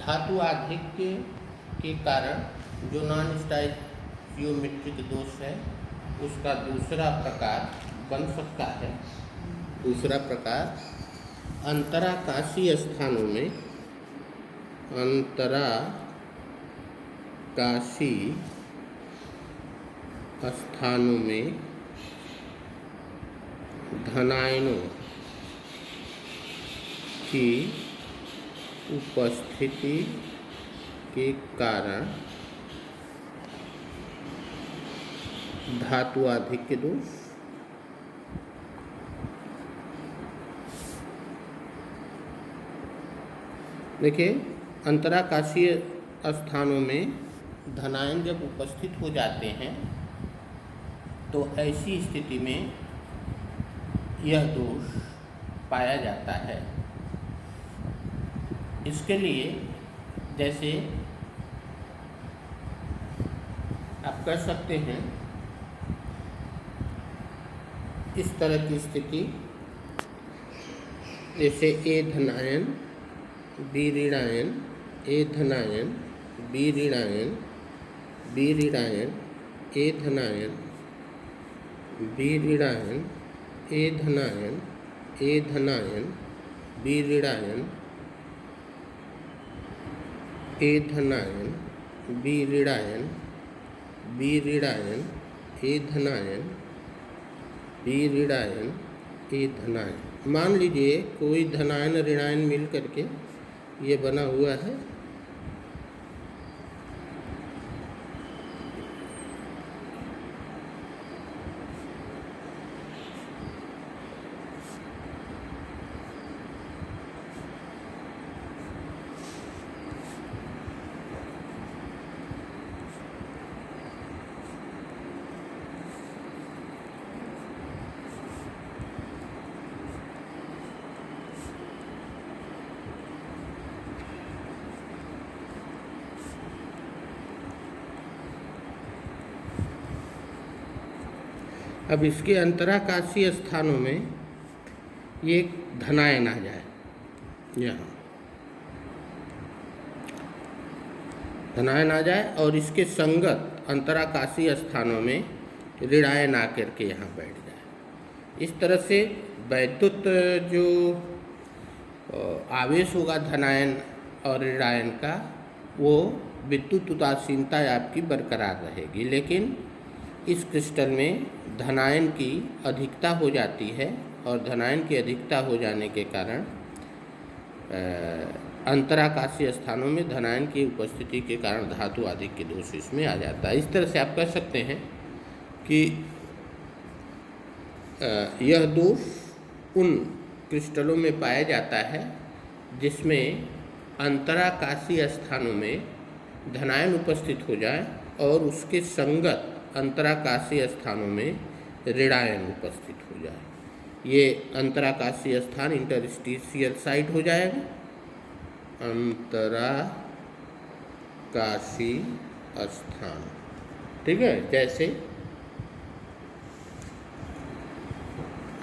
धातु आधिक्य के कारण जो नॉन स्टाइचियोमेट्रिक दोष है उसका दूसरा प्रकार बन सकता है। दूसरा प्रकार अंतराकाशीय स्थानों में धनायनों की उपस्थिति के कारण धातु आधिक्य दोष। देखिए, अंतराकाशीय स्थानों में धनायन जब उपस्थित हो जाते हैं तो ऐसी स्थिति में यह दोष पाया जाता है। इसके लिए जैसे आप कर सकते हैं, इस तरह की स्थिति जैसे ए धनायन बी ऋणायन, ए धनायन बी ऋणायन, बी ऋणायन ए धनायन, बी ऋणायन ए धनायन, ए धनायन बी ऋणायन, ए धनायन बी ऋणायन, बी ऋणायन ए धनायन, बी ऋणायन ए धनायन। मान लीजिए कोई धनायन ऋणायन मिल करके ये बना हुआ है। अब इसके अंतराकाशीय स्थानों में ये धनायन आ जाए, यहाँ धनायन आ जाए और इसके संगत अंतराकाशीय स्थानों में ऋणायन आकर के यहाँ बैठ जाए। इस तरह से वैद्युत जो आवेश होगा धनायन और ऋणायन का, वो विद्युत उदासीनता आपकी बरकरार रहेगी। लेकिन इस क्रिस्टल में धनायन की अधिकता हो जाती है और धनायन की अधिकता हो जाने के कारण अंतराकाशीय स्थानों में धनायन की उपस्थिति के कारण धातु आधिक्य दोष इसमें आ जाता है। इस तरह से आप कह सकते हैं कि यह दोष उन क्रिस्टलों में पाया जाता है जिसमें अंतराकाशीय स्थानों में धनायन उपस्थित हो जाए और उसके संगत अंतराकाशीय स्थानों में ऋणायन उपस्थित हो जाए। ये अंतराकाशीय स्थान इंटरस्टिशियल साइट हो जाएगा। अंतराकाशीय स्थान, ठीक है। जैसे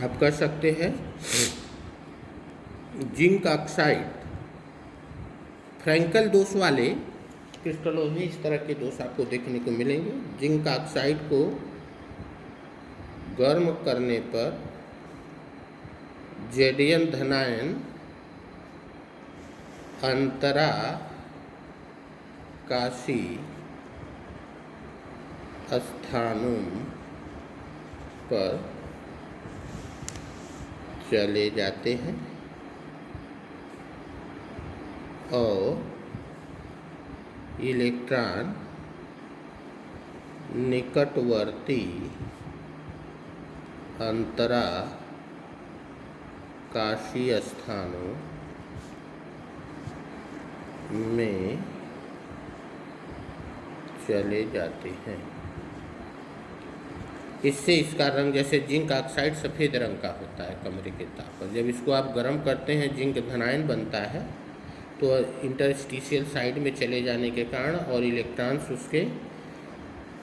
आप कर सकते हैं जिंक ऑक्साइड, फ्रैंकल दोष वाले क्रिस्टलों में इस तरह के दोष आपको देखने को मिलेंगे। जिंक ऑक्साइड को गर्म करने पर जेडियन धनायन अंतराकाशीय स्थानों पर चले जाते हैं और इलेक्ट्रॉन निकटवर्ती अंतराकाशीय स्थानों में चले जाते हैं। इससे इसका रंग, जैसे जिंक ऑक्साइड सफ़ेद रंग का होता है कमरे के ताप पर, जब इसको आप गर्म करते हैं जिंक धनायन बनता है तो इंटरस्टिशियल साइड में चले जाने के कारण और इलेक्ट्रॉन्स उसके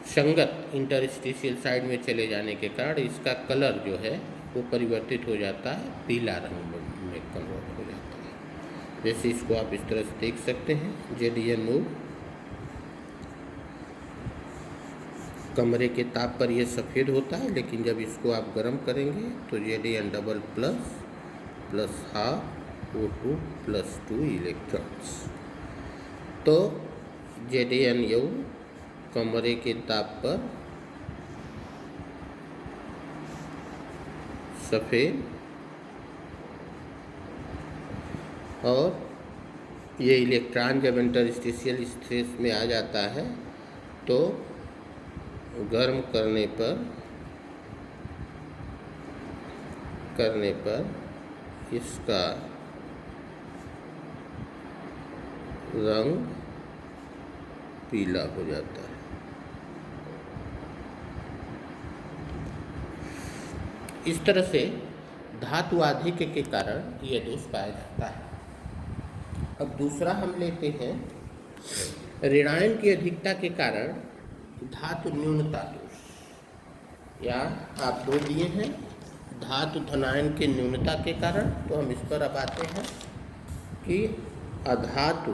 संगत इंटरस्टिशियल साइड में चले जाने के कारण इसका कलर जो है वो परिवर्तित हो जाता है, पीला रंग में कन्वर्ट हो जाता है। जैसे इसको आप इस तरह से देख सकते हैं, ZnO कमरे के ताप पर यह सफ़ेद होता है, लेकिन जब इसको आप गर्म करेंगे तो Zn double plus plus half O2 plus 2 electrons. तो ZnO कमरे के ताप पर सफ़ेद और ये इलेक्ट्रॉन जब इंटरस्टिशियल स्पेस में आ जाता है तो गर्म करने पर इसका रंग पीला हो जाता है। इस तरह से धातु आधिक्य के कारण यह दोष पाया जाता है। अब दूसरा हम लेते हैं ऋणायन की अधिकता के कारण धातु न्यूनता दोष, या आप दो दिए हैं धातु धनायन के न्यूनता के कारण। तो हम इस पर अब आते हैं कि अधातु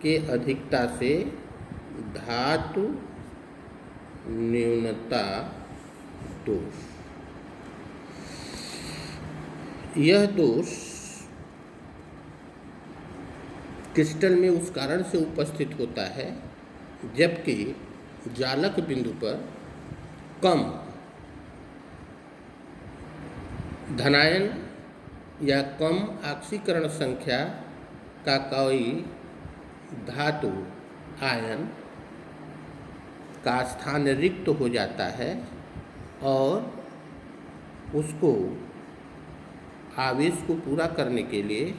के अधिकता से धातु न्यूनता दोष। यह दोष क्रिस्टल में उस कारण से उपस्थित होता है जबकि जालक बिंदु पर कम धनायन या कम ऑक्सीकरण संख्या का कोई धातु आयन का स्थान रिक्त हो जाता है और उसको आवेश को पूरा करने के लिए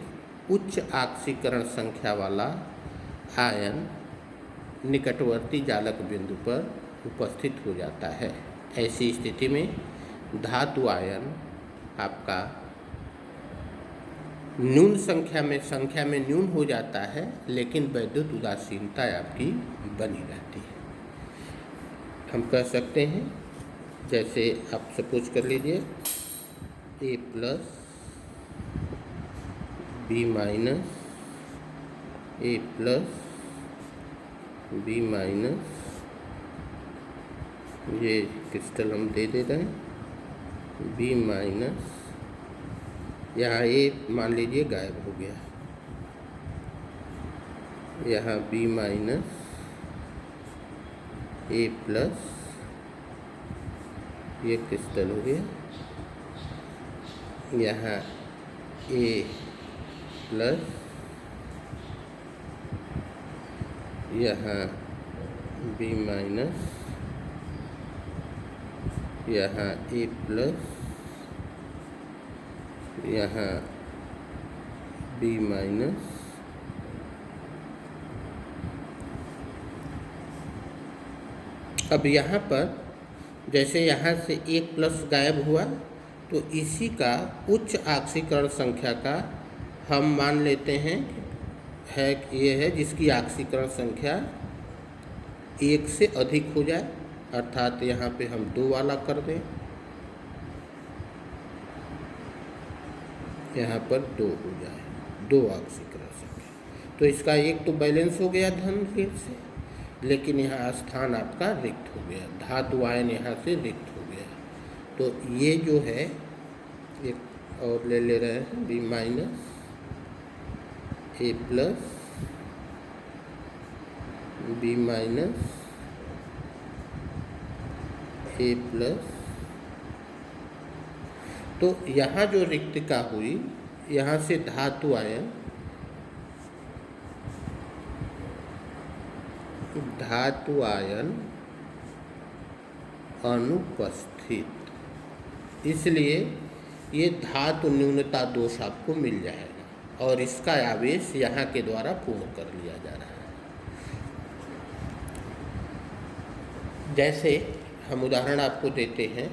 उच्च ऑक्सीकरण संख्या वाला आयन निकटवर्ती जालक बिंदु पर उपस्थित हो जाता है। ऐसी स्थिति में धातु आयन आपका न्यून संख्या में न्यून हो जाता है, लेकिन वैद्युत उदासीनता आपकी बनी रहती है। हम कह सकते हैं, जैसे आप सपोज कर लीजिए A plus B minus A plus B minus, ये क्रिस्टल हम दे रहे हैं B माइनस, यहाँ A मान लीजिए गायब हो गया, यहाँ B माइनस A प्लस, ये क्रिस्टल हो गया, यहाँ A प्लस, यहाँ B माइनस, यहाँ A प्लस, यहाँ B माइनस, अब यहाँ पर जैसे यहाँ से एक प्लस गायब हुआ तो इसी का उच्च ऑक्सीकरण संख्या का हम मान लेते हैं है ये है जिसकी ऑक्सीकरण संख्या 1 से अधिक हो जाए, अर्थात यहाँ पे हम 2 वाला कर दें, यहाँ पर 2 हो जाए, 2 ऑक्सीकरण संख्या। तो इसका एक तो बैलेंस हो गया धन ऋण से, लेकिन यहाँ स्थान आपका रिक्त हो गया, धातु आयन यहाँ से रिक्त हो गया। तो ये जो है एक और ले रहे हैं B minus A plus B minus A plus. तो यहाँ जो रिक्तता हुई, यहाँ से धातु आयन अनुपस्थित, इसलिए ये धातु न्यूनता दोष आपको मिल जाएगा और इसका आवेश यहाँ के द्वारा पूर्ण कर लिया जा रहा है। जैसे हम उदाहरण आपको देते हैं,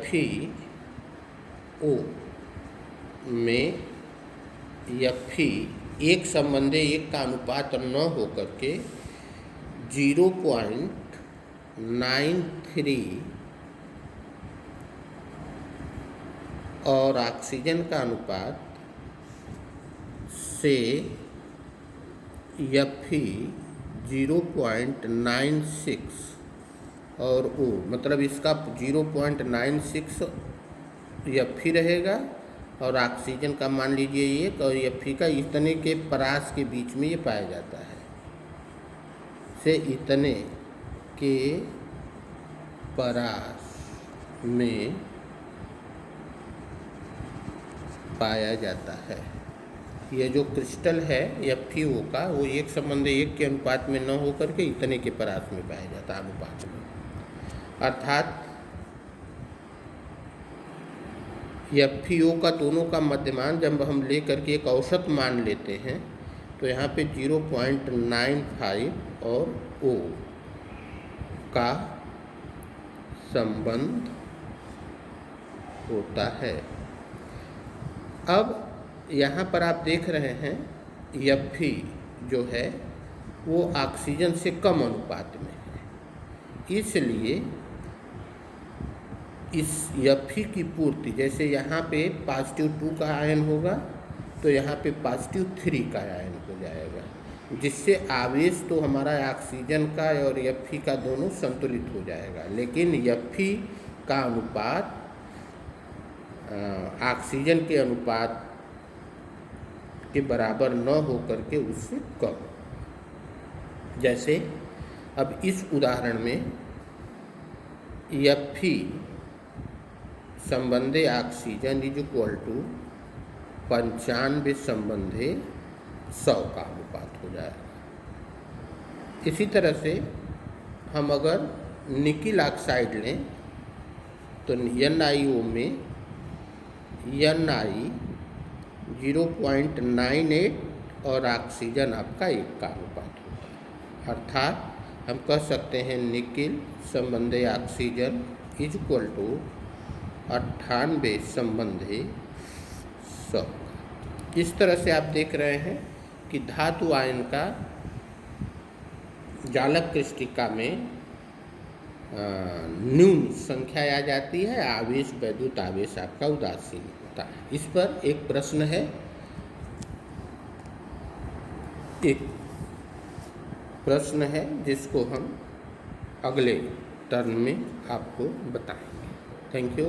FeO में Fe एक संबंधी एक का अनुपात न होकर के 0.93 और ऑक्सीजन का अनुपात से Fe 0.96 और O, मतलब इसका 0.96 Fe रहेगा और ऑक्सीजन का मान लीजिए 1 और Fe का इतने के परास के बीच में ये पाया जाता है, से इतने के परास में पाया जाता है। ये जो क्रिस्टल है FeO का वो 1:1 के अनुपात में न होकर के इतने के परास में पाया जाता है, अनुपात में। अर्थात FeO का दोनों का मध्यमान जब हम ले करके एक औसत मान लेते हैं तो यहाँ पे 0.95 और O का संबंध होता है। अब यहाँ पर आप देख रहे हैं Fe जो है वो ऑक्सीजन से कम अनुपात में है, इसलिए इस Fe की पूर्ति, जैसे यहाँ पे +2 का आयन होगा तो यहाँ पे +3 का आयन हो जाएगा, जिससे आवेश तो हमारा ऑक्सीजन का और Fe का दोनों संतुलित हो जाएगा, लेकिन Fe का अनुपात ऑक्सीजन के अनुपात के बराबर न हो करके उससे कम। जैसे अब इस उदाहरण में Fe संबंधे ऑक्सीजन = 95 संबंधे 100 का अनुपात हो जाएगा। इसी तरह से हम अगर निकिल ऑक्साइड लें तो NiO में Ni 0.98 और ऑक्सीजन आपका 1 का अनुपात होता है। अर्थात हम कह सकते हैं निकिल संबंधे ऑक्सीजन = 98 संबंधे 100। इस तरह से आप देख रहे हैं कि धातु आयन का जालक कृष्टिका में न्यून संख्या आ जाती है, आवेश वैद्युत आवेश आपका उदासीन होता है। इस पर एक प्रश्न है, जिसको हम अगले टर्न में आपको बताएंगे। Thank you.